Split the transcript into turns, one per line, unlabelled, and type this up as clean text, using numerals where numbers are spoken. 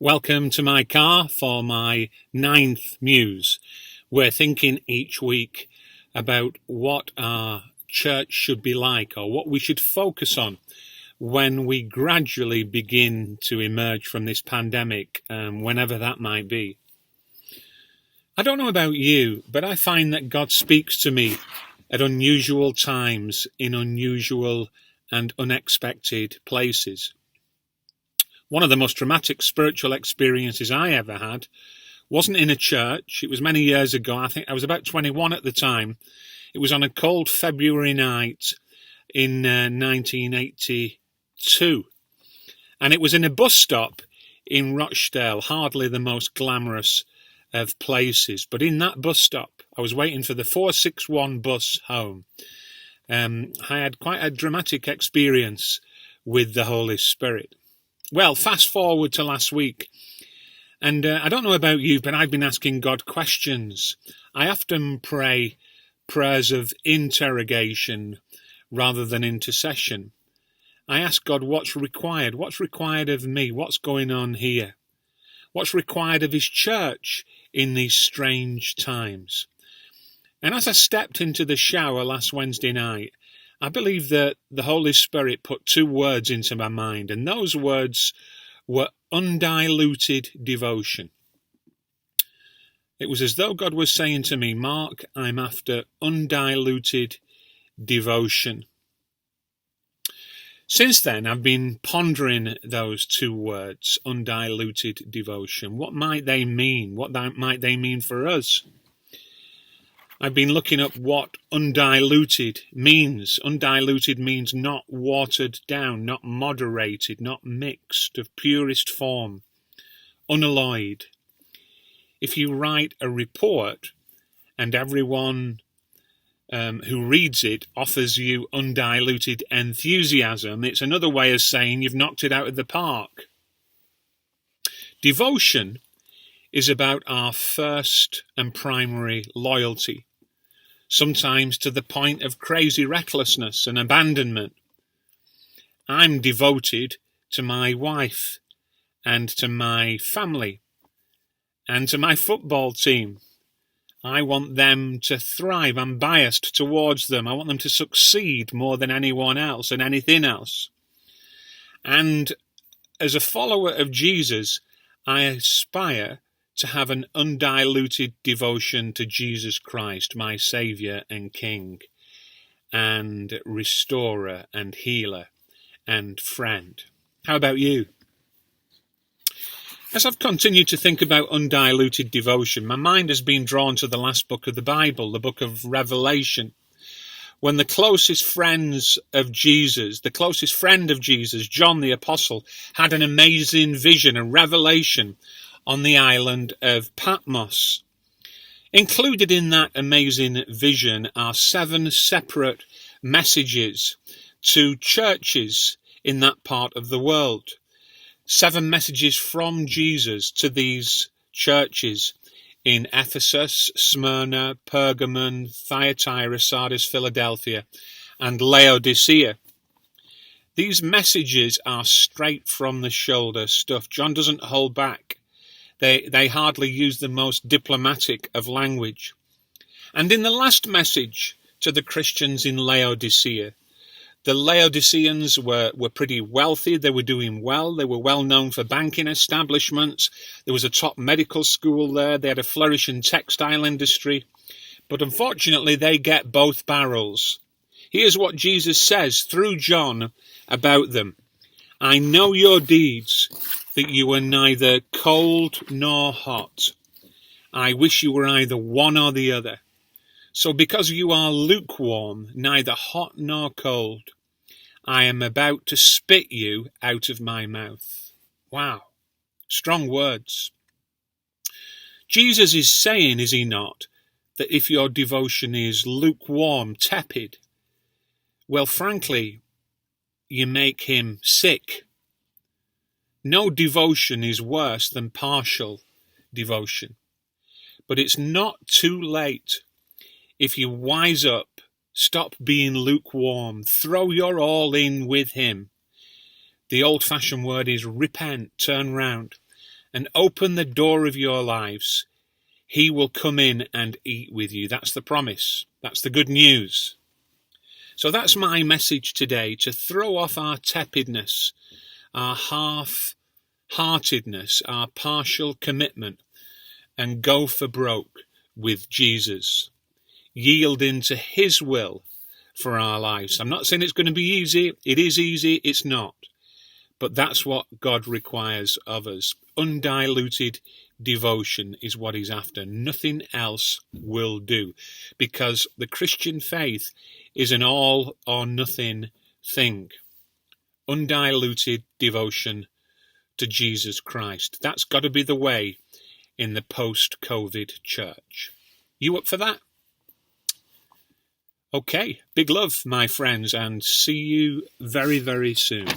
Welcome to my car for my 9th Muse. We're thinking each week about what our church should be like, or what we should focus on when we gradually begin to emerge from this pandemic, whenever that might be. I don't know about you, but I find that God speaks to me at unusual times in unusual and unexpected places. One of the most dramatic spiritual experiences I ever had wasn't in a church. It was many years ago. I think I was about 21 at the time. It was on a cold February night in 1982. And it was in a bus stop in Rochdale, hardly the most glamorous of places. But in that bus stop, I was waiting for the 461 bus home. I had quite a dramatic experience with the Holy Spirit. Well, fast forward to last week, and I don't know about you, but I've been asking God questions. I often pray prayers of interrogation rather than intercession. I ask God what's required of me, what's going on here, what's required of His church in these strange times. And as I stepped into the shower last Wednesday night, I believe that the Holy Spirit put 2 words into my mind, and those words were undiluted devotion. It was as though God was saying to me, Mark, I'm after undiluted devotion. Since then, I've been pondering those 2 words, undiluted devotion. What might they mean? What might they mean for us? I've been looking up what undiluted means. Undiluted means not watered down, not moderated, not mixed, of purest form, unalloyed. If you write a report and everyone who reads it offers you undiluted enthusiasm, it's another way of saying you've knocked it out of the park. Devotion is about our first and primary loyalty, sometimes to the point of crazy recklessness and abandonment. I'm devoted to my wife and to my family and to my football team. I want them to thrive. I'm biased towards them. I want them to succeed more than anyone else and anything else. And as a follower of Jesus, I aspire to have an undiluted devotion to Jesus Christ, my Saviour and King, and restorer and healer and friend. How about you? As I've continued to think about undiluted devotion, my mind has been drawn to the last book of the Bible, the book of Revelation, when the closest friends of Jesus, the closest friend of Jesus, John the Apostle, had an amazing vision, a revelation on the island of Patmos. Included in that amazing vision are 7 separate messages to churches in that part of the world. 7 messages from Jesus to these churches in Ephesus, Smyrna, Pergamon, Thyatira, Sardis, Philadelphia, and Laodicea. These messages are straight from the shoulder stuff. John doesn't hold back. They hardly use the most diplomatic of language. And in the last message to the Christians in Laodicea, the Laodiceans were pretty wealthy. They were doing well. They were well known for banking establishments. There was a top medical school there. They had a flourishing textile industry. But unfortunately, they get both barrels. Here's what Jesus says through John about them. I know your deeds, that you are neither cold nor hot. I wish you were either one or the other. So because you are lukewarm, neither hot nor cold, I am about to spit you out of my mouth. Wow. Strong words. Jesus is saying, is he not, that if your devotion is lukewarm, tepid, well, frankly, you make him sick. No devotion is worse than partial devotion. But it's not too late. If you wise up, stop being lukewarm, throw your all in with him. The old-fashioned word is repent, turn round, and open the door of your lives. He will come in and eat with you. That's the promise. That's the good news. So that's my message today, to throw off our tepidness, our half-heartedness, our partial commitment, and go for broke with Jesus. Yielding to his will for our lives. I'm not saying it's going to be easy. It is easy. It's not. But that's what God requires of us. Undiluted devotion is what he's after. Nothing else will do. Because the Christian faith is an all or nothing thing. Undiluted devotion to Jesus Christ. That's got to be the way in the post-COVID church. You up for that? Okay, big love, my friends, and see you very, very soon.